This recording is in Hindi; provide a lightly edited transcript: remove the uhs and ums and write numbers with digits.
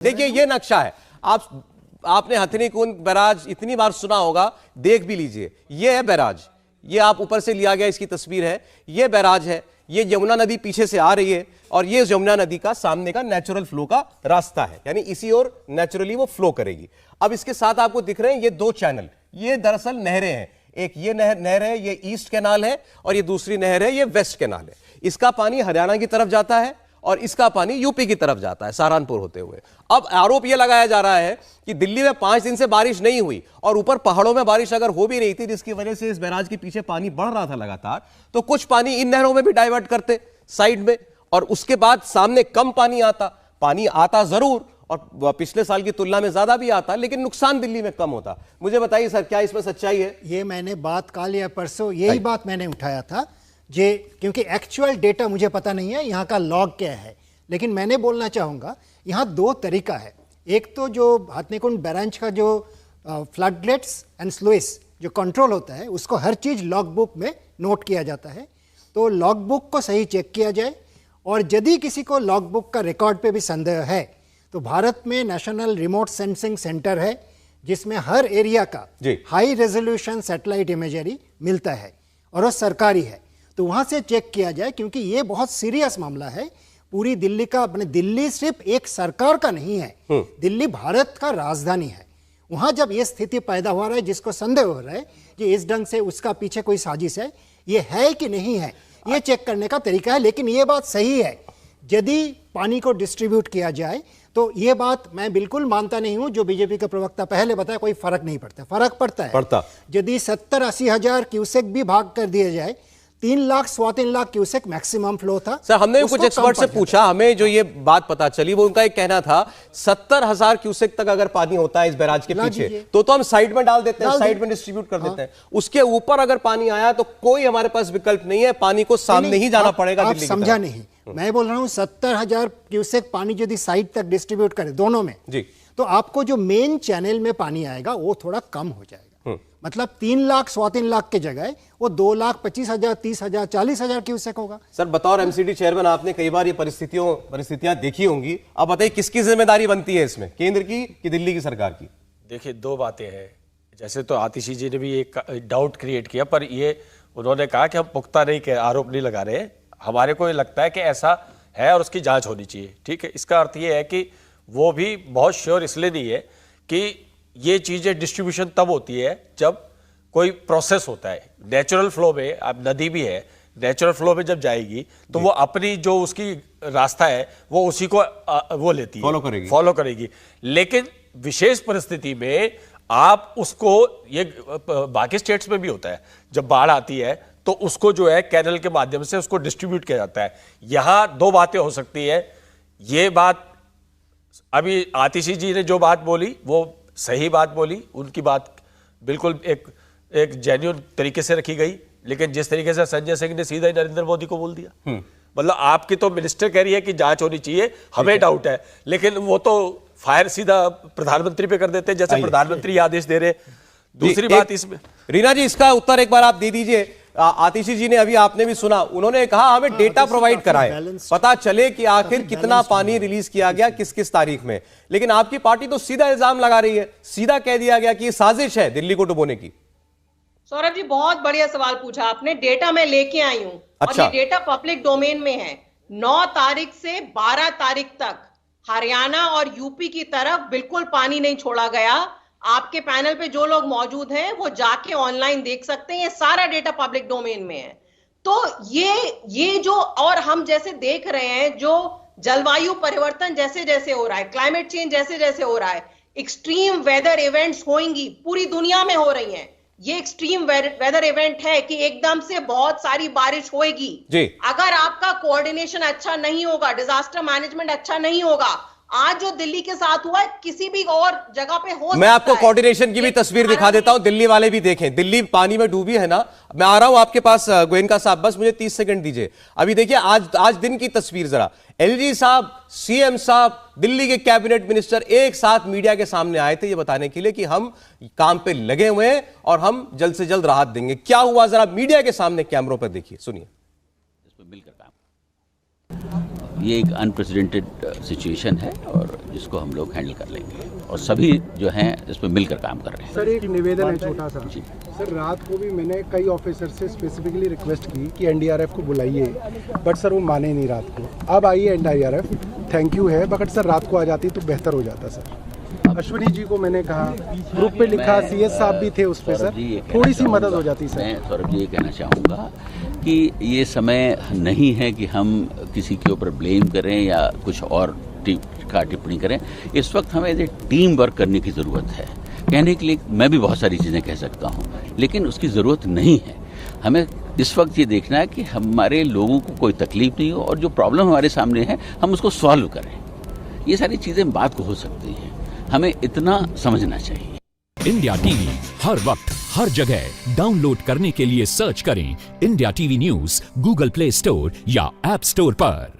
देखिए ये नक्शा है। आपने हथनी कुंड बैराज इतनी बार सुना होगा, देख भी लीजिए। ये है बैराज, ये आप ऊपर से लिया गया इसकी तस्वीर है। ये बैराज है, ये यमुना नदी पीछे से आ रही है और ये यमुना नदी का सामने का नेचुरल फ्लो का रास्ता है, यानी इसी ओर नेचुरली वो फ्लो करेगी। अब इसके साथ आपको दिख रहे हैं ये दो चैनल, ये दरअसल नहरें हैं। एक ये नहर है, ये ईस्ट कैनाल है, और ये दूसरी नहर है, ये वेस्ट कैनाल है। इसका पानी हरियाणा की तरफ जाता है और इसका पानी यूपी की तरफ जाता है, सहारनपुर होते हुए। अब आरोप यह लगाया जा रहा है कि दिल्ली में 5 दिन से बारिश नहीं हुई और ऊपर पहाड़ों में बारिश अगर हो भी रही थी, जिसकी वजह से इस बैराज के पीछे पानी बढ़ रहा था लगातार, तो कुछ पानी इन नहरों में भी डाइवर्ट करते साइड में, और उसके बाद सामने कम पानी आता जरूर, और पिछले साल की तुलना में ज्यादा भी आता, लेकिन नुकसान दिल्ली में कम होता। मुझे बताइए सर, क्या इसमें सच्चाई है? ये मैंने बात कल या परसों यही बात मैंने उठाया था, क्योंकि एक्चुअल डेटा मुझे पता नहीं है यहाँ का लॉग क्या है, लेकिन मैंने बोलना चाहूँगा यहाँ 2 तरीका है। एक तो जो हथनीकुंड बैराज का जो फ्लडगेट्स एंड स्लुइस जो कंट्रोल होता है, उसको हर चीज़ लॉग बुक में नोट किया जाता है, तो लॉग बुक को सही चेक किया जाए। और यदि किसी को लॉग बुक का रिकॉर्ड पे भी संदेह है, तो भारत में नेशनल रिमोट सेंसिंग सेंटर है, जिसमें हर एरिया का हाई रेजोल्यूशन सैटेलाइट इमेजरी मिलता है और वो सरकारी है, तो वहाँ से चेक किया जाए, क्योंकि ये बहुत सीरियस मामला है। पूरी दिल्ली का, अपने दिल्ली सिर्फ एक सरकार का नहीं है, दिल्ली भारत का राजधानी है। वहाँ जब ये स्थिति पैदा हो रहा है, जिसको संदेह हो रहा है कि इस ढंग से उसका पीछे कोई साजिश है कि नहीं है, ये चेक करने का तरीका है। लेकिन ये बात सही है, यदि पानी को डिस्ट्रीब्यूट किया जाए, तो ये बात मैं बिल्कुल मानता नहीं हूं जो बीजेपी के प्रवक्ता पहले बताया, कोई फर्क नहीं पड़ता। फर्क पड़ता है यदि 70-80 हजार क्यूसेक भी भाग कर दिया जाए, 3 lakh 3.25 lakh cusec maximum flow था। सर, हमने कुछ एक्सपर्ट से पूछा, हमें जो ये बात पता चली, वो उनका एक कहना था 70,000 क्यूसेक तक अगर पानी होता है इस बैराज के पीछे, तो हम साइड में डाल देते हैं, साइड में डिस्ट्रीब्यूट कर देते हैं। उसके ऊपर अगर पानी आया तो कोई हमारे पास विकल्प नहीं है, पानी को सामने ही जाना पड़ेगा। आप समझा नहीं, मैं बोल रहा हूं 70,000 क्यूसेक पानी यदि साइड तक डिस्ट्रीब्यूट करे दोनों में जी, तो आपको जो मेन चैनल में पानी आएगा वो थोड़ा कम हो जाएगा। मतलब 3 लाख 3.25 लाख के जगह वो 2,25,000, 30,000, 40,000 क्यूसेक होगा। सर, बतौर एमसीडी चेयरमैन आपने कई बार ये परिस्थितियां देखी होंगी। अब बताइए किसकी जिम्मेदारी बनती है इसमें, केंद्र की कि दिल्ली की सरकार की? देखिए, 2 बातें हैं। जैसे तो आतिशी जी ने भी एक डाउट क्रिएट किया, पर ये उन्होंने कहा कि हम पुख्ता नहीं आरोप नहीं लगा रहे, हमारे को ये लगता है कि ऐसा है और उसकी जांच होनी चाहिए। ठीक है, इसका अर्थ ये है कि वो भी बहुत श्योर इसलिए नहीं है कि ये चीज़ें डिस्ट्रीब्यूशन तब होती है जब कोई प्रोसेस होता है। नेचुरल फ्लो में, अब नदी भी है, नेचुरल फ्लो में जब जाएगी तो वो अपनी जो उसकी रास्ता है वो उसी को वो लेती है, फॉलो करेगी। लेकिन विशेष परिस्थिति में आप उसको, ये बाकी स्टेट्स में भी होता है, जब बाढ़ आती है तो उसको जो है कैनल के माध्यम से उसको डिस्ट्रीब्यूट किया जाता है। यहां 2 बातें हो सकती है। ये बात अभी आतिशी जी ने जो बात बोली वो सही बात बोली, उनकी बात बिल्कुल एक जेन्युइन तरीके से रखी गई, लेकिन जिस तरीके से संजय सिंह ने सीधा ही नरेंद्र मोदी को बोल दिया, मतलब आपकी तो मिनिस्टर कह रही है कि जांच होनी चाहिए, हमें डाउट है, लेकिन वो तो फायर सीधा प्रधानमंत्री पे कर देते हैं, जैसे प्रधानमंत्री आदेश दे रहे। दूसरी बात इसमें, रीना जी, इसका उत्तर एक बार आप दे दीजिए। आतिशी जी ने, अभी आपने भी सुना, उन्होंने कहा हमें डेटा प्रोवाइड कराए, पता चले कि आखिर कितना पानी रिलीज किया गया किस किस तारीख में। लेकिन आपकी पार्टी तो सीधा इल्जाम लगा रही है, सीधा कह दिया गया कि ये साजिश है दिल्ली को डुबोने की। सौरभ जी, बहुत बढ़िया सवाल पूछा आपने। डेटा मैं लेके आई हूं, और ये डेटा पब्लिक डोमेन में है। 9 तारीख से 12 तारीख तक हरियाणा और यूपी की तरफ बिल्कुल पानी नहीं छोड़ा गया। आपके पैनल पे जो लोग मौजूद हैं वो जाके ऑनलाइन देख सकते हैं, ये सारा डेटा पब्लिक डोमेन में है। तो ये जो, और हम जैसे देख रहे हैं, जो जलवायु परिवर्तन जैसे जैसे हो रहा है, क्लाइमेट चेंज जैसे जैसे हो रहा है, एक्सट्रीम वेदर इवेंट्स होंगी, पूरी दुनिया में हो रही हैं। ये एक्सट्रीम वेदर इवेंट है कि एकदम से बहुत सारी बारिश होगी। अगर आपका कोऑर्डिनेशन अच्छा नहीं होगा, डिजास्टर मैनेजमेंट अच्छा नहीं होगा, आज जो दिल्ली के साथ हुआ है किसी भी और जगह पे हो सकता है। मैं आपको कोऑर्डिनेशन की भी तस्वीर दिखा देता हूं, दिल्ली वाले भी देखें। दिल्ली पानी में डूबी है ना। मैं आ रहा हूं आपके पास गोयनका साहब, बस मुझे 30 सेकंड दीजिए। अभी देखिए आज दिन की तस्वीर जरा। एलजी साहब, सीएम साहब, दिल्ली के कैबिनेट मिनिस्टर एक साथ मीडिया के सामने आए थे ये बताने के लिए कि हम काम पे लगे हुए हैं और हम जल्द से जल्द राहत देंगे। क्या हुआ जरा मीडिया के सामने कैमरों पर देखिए, सुनिए। मिलकर काम ये एक अनप्रेसिडेंटेड सिचुएशन है और जिसको हम लोग हैंडल कर लेंगे और सभी जो हैं इस पर मिलकर काम कर रहे हैं। सर एक निवेदन है छोटा सा। सर रात को भी मैंने कई ऑफिसर से स्पेसिफिकली रिक्वेस्ट की कि एनडीआरएफ को बुलाइए, बट सर वो माने नहीं रात को। अब आई है एनडीआरएफ, थैंक यू है, बट सर रात को आ जाती तो बेहतर हो जाता सर। अश्विनी जी को मैंने कहा, ग्रुप पे लिखा, सीएस साहब भी थे उस पर सर, थोड़ी सी मदद हो जाती सर। मैं सौरभ जी ये कहना चाहूँगा कि ये समय नहीं है कि हम किसी के ऊपर ब्लेम करें या कुछ और टिप्पणी करें। इस वक्त हमें एज ए टीम वर्क करने की ज़रूरत है। कहने के लिए मैं भी बहुत सारी चीज़ें कह सकता हूँ, लेकिन उसकी ज़रूरत नहीं है। हमें इस वक्त ये देखना है कि हमारे लोगों को कोई तकलीफ नहीं हो और जो प्रॉब्लम हमारे सामने है हम उसको सॉल्व करें। ये सारी चीज़ें बात को हो सकती हैं, हमें इतना समझना चाहिए। इंडिया टीवी हर वक्त हर जगह डाउनलोड करने के लिए सर्च करें India TV news Google play store या ऐप स्टोर पर।